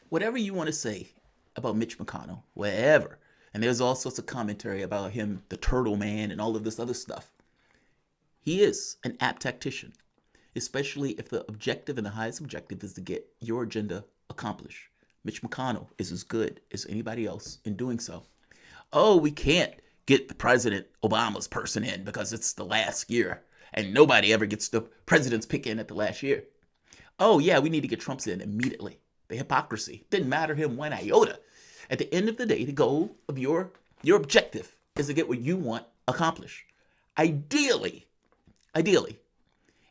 Whatever you want to say about Mitch McConnell, whatever, and there's all sorts of commentary about him, the turtle man, and all of this other stuff. He is an apt tactician, especially if the objective and the highest objective is to get your agenda accomplished. Mitch McConnell is as good as anybody else in doing so. Oh, we can't get the President Obama's person in because it's the last year and nobody ever gets the president's pick in at the last year. Oh, yeah, we need to get Trump's in immediately. The hypocrisy didn't matter him one iota. At the end of the day, the goal of your objective is to get what you want accomplished. Ideally,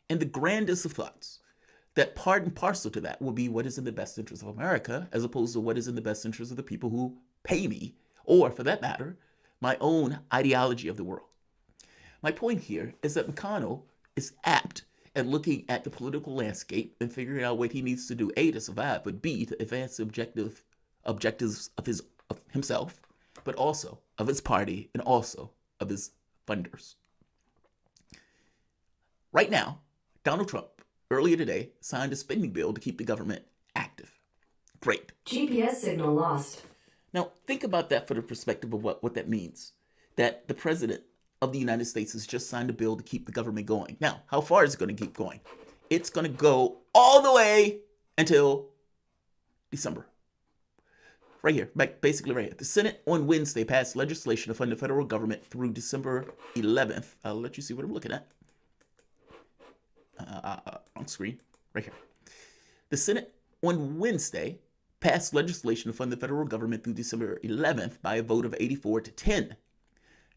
in the grandest of thoughts, that part and parcel to that will be what is in the best interest of America, as opposed to what is in the best interest of the people who pay me, or for that matter, my own ideology of the world. My point here is that McConnell is apt at looking at the political landscape and figuring out what he needs to do, A, to survive, but B, to advance the objectives of himself, but also of his party and also of his funders. Right now, Donald Trump, earlier today, signed a spending bill to keep the government active. Great. GPS signal lost. Now, think about that for the perspective of what that means. That the president of the United States has just signed a bill to keep the government going. Now, how far is it going to keep going? It's going to go all the way until December. Right here, basically right here. The Senate on Wednesday passed legislation to fund the federal government through December 11th. I'll let you see what I'm looking at. On screen, right here. The Senate on Wednesday passed legislation to fund the federal government through December 11th by a vote of 84-10.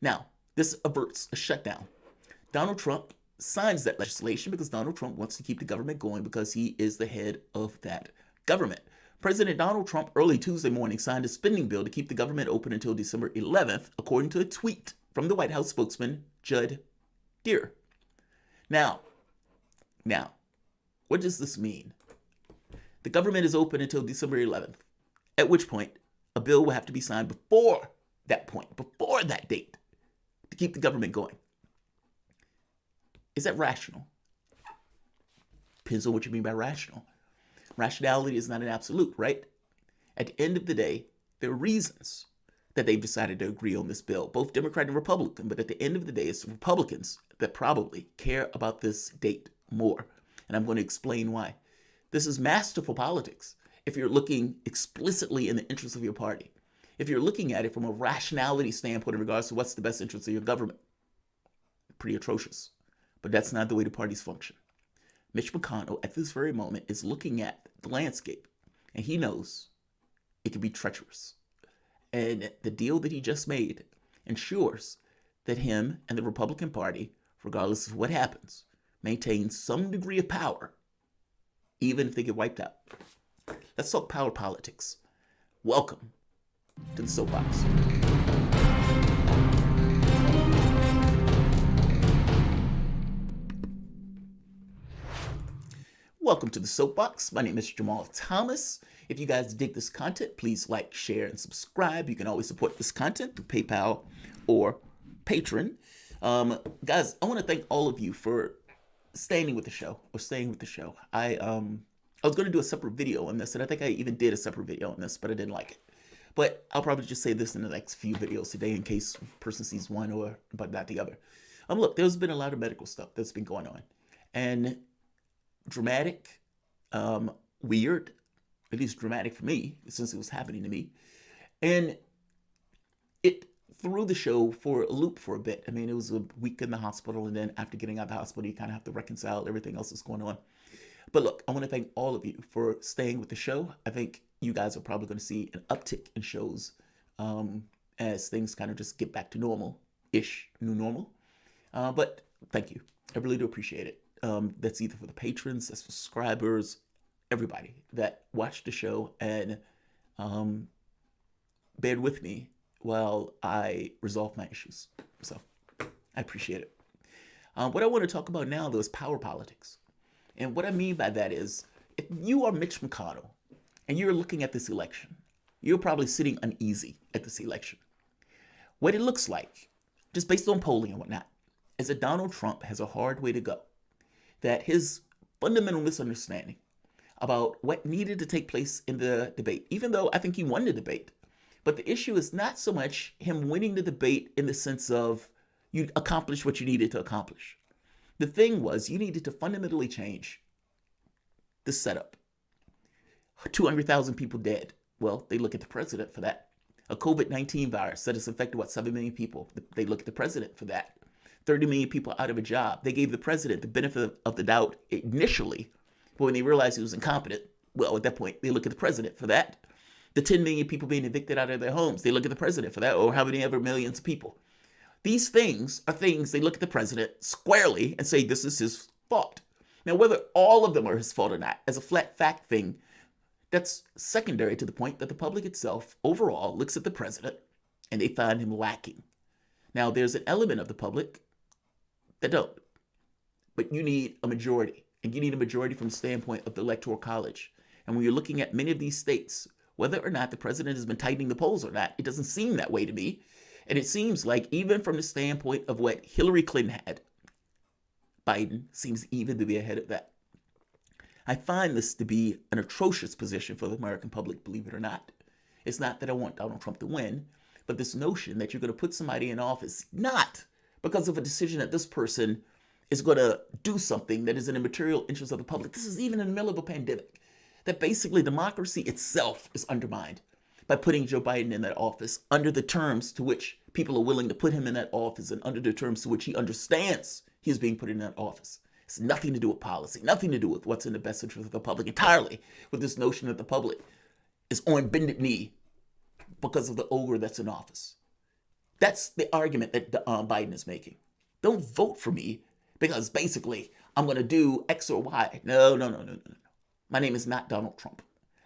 Now, this averts a shutdown. Donald Trump signs that legislation because Donald Trump wants to keep the government going because he is the head of that government. President Donald Trump early Tuesday morning signed a spending bill to keep the government open until December 11th, according to a tweet from the White House spokesman, Judd Deere. Now, what does this mean? The government is open until December 11th, at which point a bill will have to be signed before that point, before that date, to keep the government going. Is that rational? Depends on what you mean by rational. Rationality is not an absolute, right? At the end of the day, there are reasons that they've decided to agree on this bill, both Democrat and Republican, but at the end of the day, it's the Republicans that probably care about this date more. And I'm going to explain why. This is masterful politics if you're looking explicitly in the interest of your party. If you're looking at it from a rationality standpoint in regards to what's the best interest of your government, pretty atrocious. But that's not the way the parties function. Mitch McConnell, at this very moment, is looking at the landscape, and he knows it can be treacherous. And the deal that he just made ensures that him and the Republican Party, regardless of what happens, maintain some degree of power, even if they get wiped out. Let's talk power politics. Welcome to the Soapbox. Welcome to the Soapbox. My name is Jamarl Thomas. If you guys dig this content, please like, share, and subscribe. You can always support this content through PayPal or Patreon. Guys, I want to thank all of you for staying with the show. I was going to do a separate video on this, and I think I even did a separate video on this, but I didn't like it. But I'll probably just say this in the next few videos today in case a person sees one or but not the other. Look, there's been a lot of medical stuff that's been going on. And dramatic, weird, at least dramatic for me, since it was happening to me. And it threw the show for a loop for a bit. I mean, it was a week in the hospital, and then after getting out of the hospital, you kind of have to reconcile everything else that's going on. But look, I want to thank all of you for staying with the show. I think you guys are probably going to see an uptick in shows as things kind of just get back to normal-ish, new normal. But thank you. I really do appreciate it. That's either for the patrons, that's for subscribers, everybody that watched the show and bared with me while I resolve my issues. So I appreciate it. What I want to talk about now, though, is power politics. And what I mean by that is, if you are Mitch McConnell and you're looking at this election, you're probably sitting uneasy at this election. What it looks like, just based on polling and whatnot, is that Donald Trump has a hard way to go. That his fundamental misunderstanding about what needed to take place in the debate, even though I think he won the debate. But the issue is not so much him winning the debate in the sense of you accomplished what you needed to accomplish. The thing was, you needed to fundamentally change the setup. 200,000 people dead. Well, they look at the president for that. A COVID-19 virus that has infected, 7 million people? They look at the president for that. 30 million people out of a job. They gave the president the benefit of the doubt initially, but when they realized he was incompetent, well, at that point, they look at the president for that. The 10 million people being evicted out of their homes, they look at the president for that, or how many ever millions of people. These things are things they look at the president squarely and say this is his fault. Now, whether all of them are his fault or not, as a flat fact thing, that's secondary to the point that the public itself overall looks at the president and they find him lacking. Now, there's an element of the public that don't, but you need a majority, and you need a majority from the standpoint of the Electoral College. And when you're looking at many of these states, whether or not the president has been tightening the polls or not, it doesn't seem that way to me. And it seems like even from the standpoint of what Hillary Clinton had, Biden seems even to be ahead of that. I find this to be an atrocious position for the American public, believe it or not. It's not that I want Donald Trump to win, but this notion that you're going to put somebody in office not because of a decision that this person is going to do something that is in the material interest of the public. This is even in the middle of a pandemic. That basically democracy itself is undermined by putting Joe Biden in that office under the terms to which people are willing to put him in that office and under the terms to which he understands he is being put in that office. It's nothing to do with policy, nothing to do with what's in the best interest of the public, entirely with this notion that the public is on bended knee because of the ogre that's in office. That's the argument that Biden is making. Don't vote for me because basically I'm going to do X or Y. No. My name is not Donald Trump.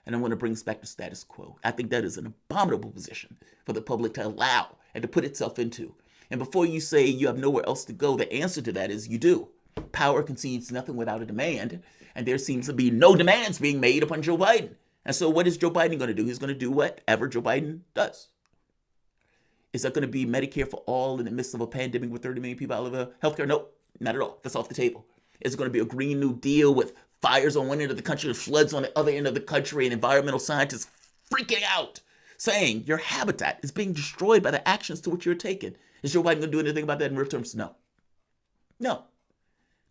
And I'm going to bring us back to status quo. I think that is an abominable position for the public to allow and to put itself into. And before you say you have nowhere else to go, the answer to that is you do. Power concedes nothing without a demand. And there seems to be no demands being made upon Joe Biden. And so what is Joe Biden going to do? He's going to do whatever Joe Biden does. Is that going to be Medicare for all in the midst of a pandemic with 30 million people out of healthcare? Nope, not at all. That's off the table. Is it going to be a Green New Deal with fires on one end of the country and floods on the other end of the country and environmental scientists freaking out, saying your habitat is being destroyed by the actions to which you're taking? Is Joe Biden going to do anything about that in real terms? No.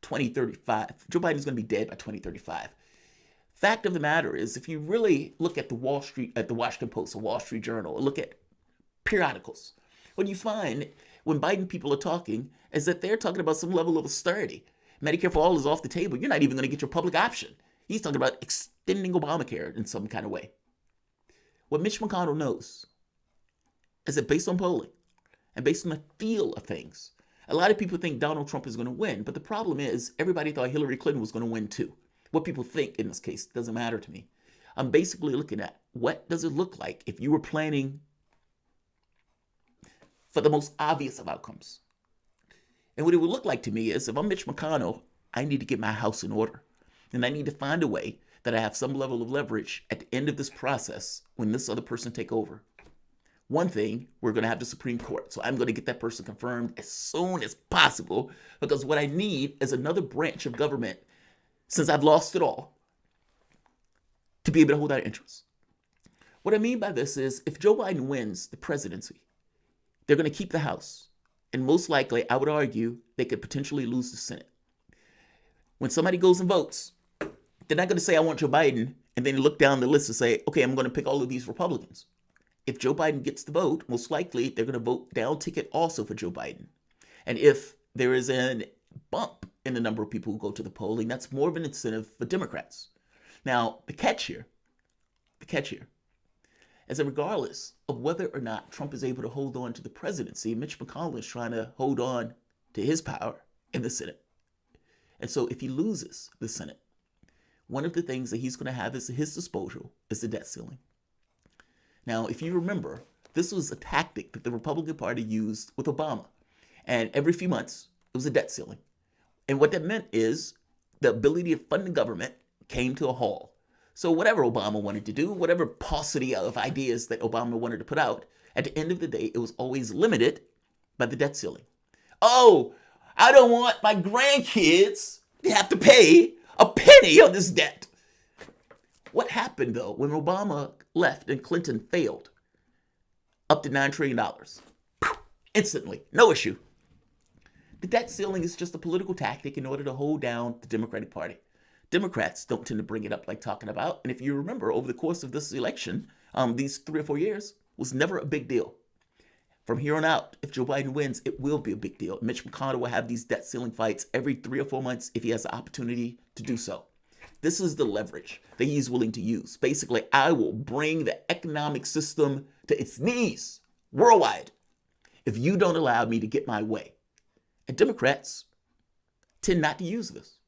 2035. Joe Biden's going to be dead by 2035. Fact of the matter is, if you really look at the Washington Post, the Wall Street Journal, or look at periodicals, what you find when Biden people are talking is that they're talking about some level of austerity. Medicare for all is off the table. You're not even going to get your public option. He's talking about extending Obamacare in some kind of way. What Mitch McConnell knows is that based on polling and based on the feel of things, a lot of people think Donald Trump is going to win. But the problem is everybody thought Hillary Clinton was going to win too. What people think in this case doesn't matter to me. I'm basically looking at what does it look like if you were planning for the most obvious of outcomes. And what it would look like to me is if I'm Mitch McConnell, I need to get my house in order. And I need to find a way that I have some level of leverage at the end of this process when this other person take over. One thing, we're going to have the Supreme Court. So I'm going to get that person confirmed as soon as possible because what I need is another branch of government, since I've lost it all, to be able to hold our interests. What I mean by this is if Joe Biden wins the presidency, they're going to keep the House. And most likely, I would argue, they could potentially lose the Senate. When somebody goes and votes, they're not going to say, I want Joe Biden, and then look down the list and say, okay, I'm going to pick all of these Republicans. If Joe Biden gets the vote, most likely they're going to vote down ticket also for Joe Biden. And if there is a bump in the number of people who go to the polling, that's more of an incentive for Democrats. Now, the catch here is that regardless of whether or not Trump is able to hold on to the presidency, Mitch McConnell is trying to hold on to his power in the Senate. And so if he loses the Senate, one of the things that he's going to have at his disposal is the debt ceiling. Now, if you remember, this was a tactic that the Republican Party used with Obama. And every few months, it was a debt ceiling. And what that meant is the ability to fund the government came to a halt. So whatever Obama wanted to do, whatever paucity of ideas that Obama wanted to put out, at the end of the day, it was always limited by the debt ceiling. Oh, I don't want my grandkids to have to pay a penny on this debt. What happened, though, when Obama left and Clinton failed? Up to $9 trillion. Instantly. No issue. The debt ceiling is just a political tactic in order to hold down the Democratic Party. Democrats don't tend to bring it up like talking about. And if you remember, over the course of this election, these 3 or 4 years, was never a big deal. From here on out, if Joe Biden wins, it will be a big deal. Mitch McConnell will have these debt ceiling fights every 3 or 4 months if he has the opportunity to do so. This is the leverage that he's willing to use. Basically, I will bring the economic system to its knees worldwide if you don't allow me to get my way. And Democrats tend not to use this.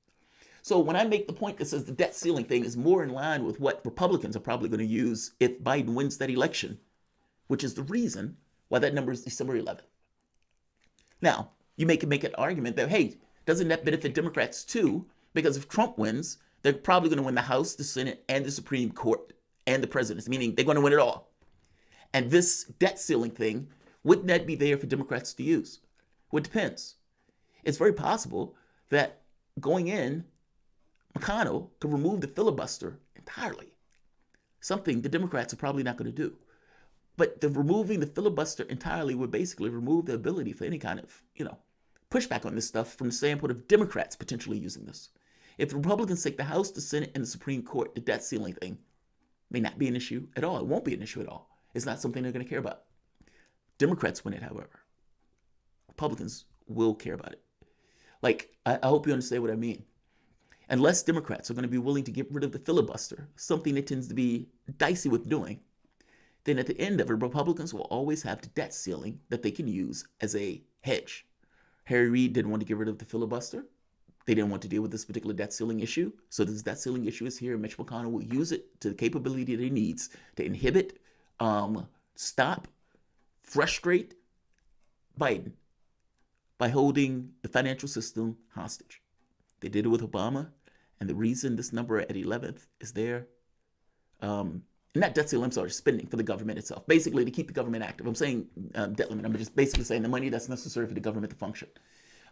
So when I make the point that says the debt ceiling thing is more in line with what Republicans are probably going to use if Biden wins that election, which is the reason why that number is December 11th. Now, you can make an argument that, hey, doesn't that benefit Democrats too? Because if Trump wins, they're probably going to win the House, the Senate, and the Supreme Court, and the presidency, meaning they're going to win it all. And this debt ceiling thing, wouldn't that be there for Democrats to use? Well, it depends. It's very possible that going in, McConnell could remove the filibuster entirely, something the Democrats are probably not going to do. But removing the filibuster entirely would basically remove the ability for any kind of, pushback on this stuff from the standpoint of Democrats potentially using this. If the Republicans take the House, the Senate, and the Supreme Court, the debt ceiling thing may not be an issue at all. It won't be an issue at all. It's not something they're going to care about. Democrats win it, however. Republicans will care about it. I hope you understand what I mean. Unless Democrats are going to be willing to get rid of the filibuster, something that tends to be dicey with doing, then at the end of it, Republicans will always have the debt ceiling that they can use as a hedge. Harry Reid didn't want to get rid of the filibuster. They didn't want to deal with this particular debt ceiling issue. So this debt ceiling issue is here. Mitch McConnell will use it to the capability that he needs to inhibit, stop, frustrate Biden by holding the financial system hostage. They did it with Obama, and the reason this number at 11th is there, not debt ceiling, I'm sorry, spending for the government itself. Basically, to keep the government active. I'm saying debt limit. I'm just basically saying the money that's necessary for the government to function.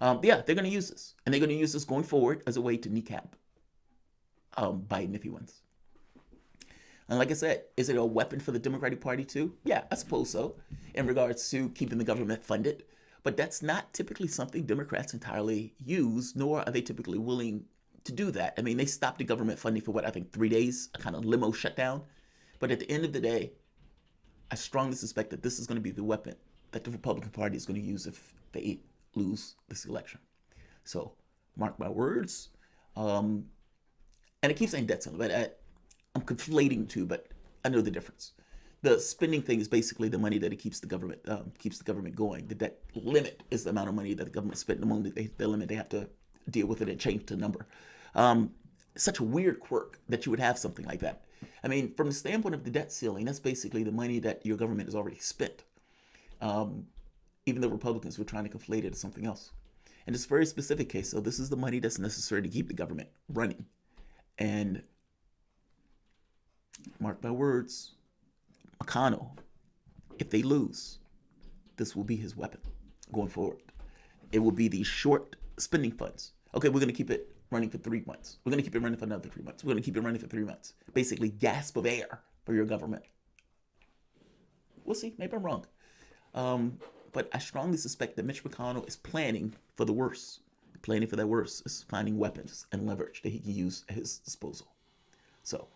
They're going to use this, and they're going to use this going forward as a way to kneecap Biden if he wins. And like I said, is it a weapon for the Democratic Party too? Yeah, I suppose so, in regards to keeping the government funded. But that's not typically something Democrats entirely use, nor are they typically willing to do that. I mean, they stopped the government funding for 3 days, a kind of limo shutdown. But at the end of the day, I strongly suspect that this is going to be the weapon that the Republican Party is going to use if they lose this election. So, mark my words. And I keep saying debt ceiling, but I'm conflating two, but I know the difference. The spending thing is basically the money that it keeps the government going. The debt limit is the amount of money that the government spent. The moment they limit, they have to deal with it and change the number. Such a weird quirk that you would have something like that. I mean, from the standpoint of the debt ceiling, that's basically the money that your government has already spent. Even though Republicans were trying to conflate it as something else. In this very specific case, so this is the money that's necessary to keep the government running. And mark my words, McConnell, if they lose, this will be his weapon going forward. It will be these short spending funds. Okay, we're going to keep it running for 3 months. We're going to keep it running for another 3 months. We're going to keep it running for 3 months. Basically, gasp of air for your government. We'll see. Maybe I'm wrong. But I strongly suspect that Mitch McConnell is planning for the worst. Planning for that worst is finding weapons and leverage that he can use at his disposal. So,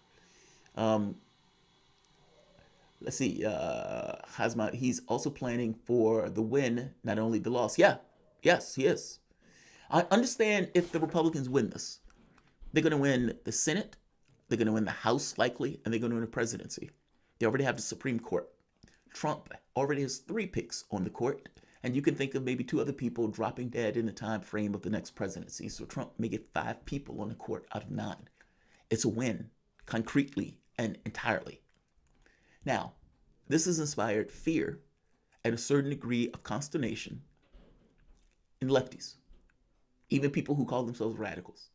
let's see. Hazmat, he's also planning for the win, not only the loss. Yes, he is. I understand if the Republicans win this, they're going to win the Senate, they're going to win the House likely, and they're going to win the presidency. They already have the Supreme Court. Trump already has 3 picks on the court, and you can think of maybe 2 other people dropping dead in the time frame of the next presidency. So Trump may get 5 people on the court out of 9. It's a win, concretely and entirely. Now, this has inspired fear and a certain degree of consternation in lefties, even people who call themselves radicals.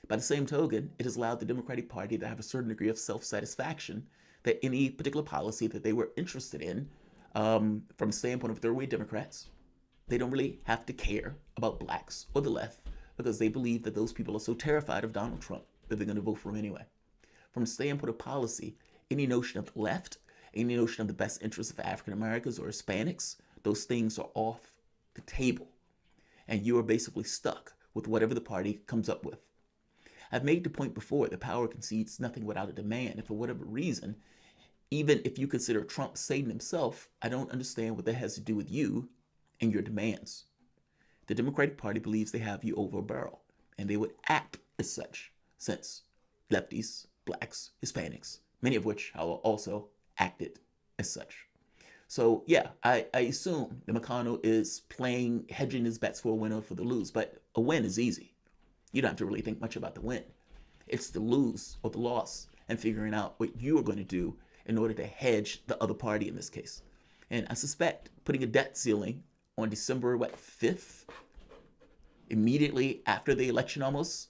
By the same token, it has allowed the Democratic Party to have a certain degree of self-satisfaction that any particular policy that they were interested in, from the standpoint of third-way Democrats, they don't really have to care about blacks or the left because they believe that those people are so terrified of Donald Trump that they're going to vote for him anyway. from the standpoint of policy, any notion of the left, any notion of the best interests of African Americans or Hispanics, those things are off the table. And you are basically stuck with whatever the party comes up with. I've made the point before that power concedes nothing without a demand. And for whatever reason, even if you consider Trump Satan himself, I don't understand what that has to do with you and your demands. The Democratic Party believes they have you over a barrel, and they would act as such, since lefties, blacks, Hispanics, many of which have also acted as such. So yeah, I assume that McConnell is playing, hedging his bets for a win or for the lose, but a win is easy. You don't have to really think much about the win. It's the lose or the loss and figuring out what you are going to do in order to hedge the other party in this case. And I suspect putting a debt ceiling on December, 5th, immediately after the election almost,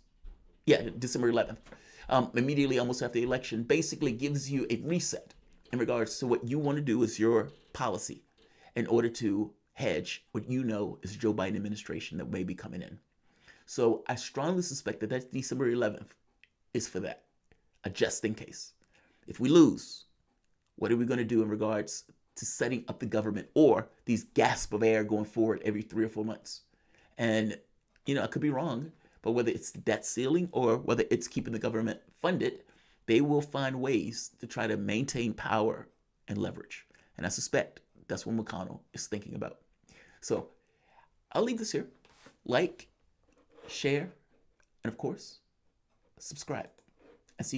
December 11th, immediately almost after the election, basically gives you a reset in regards to what you want to do as your policy in order to hedge what you know is Joe Biden administration that may be coming in. So I strongly suspect that that December 11th is for that, a just in case. If we lose, what are we going to do in regards to setting up the government or these gasps of air going forward every 3 or 4 months? And, I could be wrong, but whether it's the debt ceiling or whether it's keeping the government funded, they will find ways to try to maintain power and leverage. And I suspect that's what McConnell is thinking about. So I'll leave this here. Like, share, and of course, subscribe.